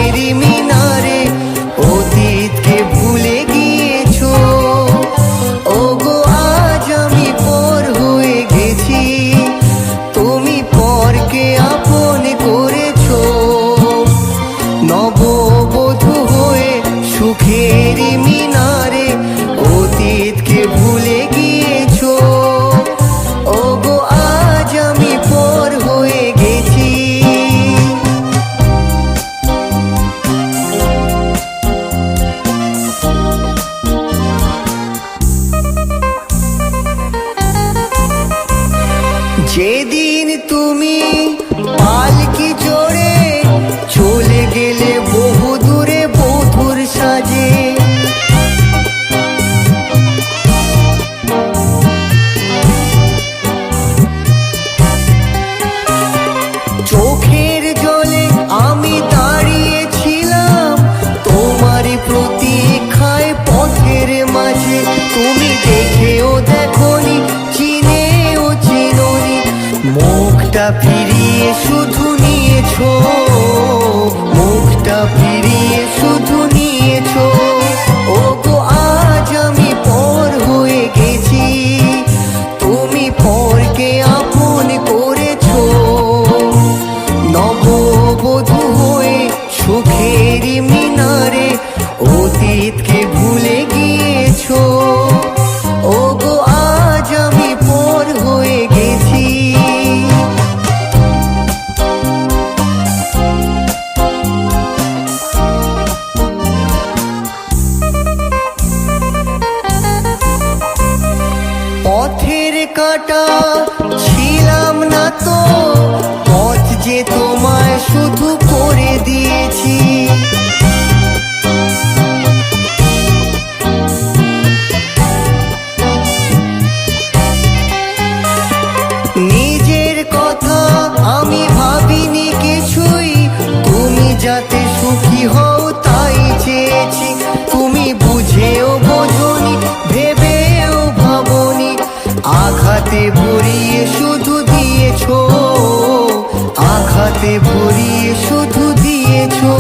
সুখেরই মিনারে অতীতকে ভুলে গিয়েছো। ওগো আজ আমি পর হয়ে গেছি, তুমি পরকে আপন করেছো। নববধূ হয়ে সুখেরই মিনারে অতীতকে ভুলে গিয়েছো। ওগো আজ আমি পর হয়ে গেছি। যেদিন তুমি পালকি জোড়ে চলে গেলে বহু দূরে বধূর সাজে, চোখের জলে আমি দাঁড়িয়েছিলাম তোমারই প্রতীক্ষায় পথের মাঝে। তুমি দেখেও দেখোনি, চিনেও চিনোনি, মুখটা ফিরিয়ে শুধু নিয়েছো, মুখটা ফিরিয়ে শুধু নিয়েছো। ওগো আজ আমি পর হয়ে গেছি, তুমি পরকে আপন করেছো। নববধূ হয়ে সুখেরই মিনারে অতীতকে ভুলে গিয়েছো। ওগো আজ আমি পর হয়ে গেছি। পথের কাঁটা ছিলাম না তো, পথ যে তোমায় শুধু করে দিয়েছি। নিজের কথা আমি ভাবিনি কিছুই, তুমি যাতে সুখী হও তাই চেয়েছি। তুমি বুঝেও বোঝনি, ভেবেও ভাবনি, আঘাতে ভরিয়ে শুধু দিয়েছো, আঘাতে ভরিয়ে শুধু দিয়েছো।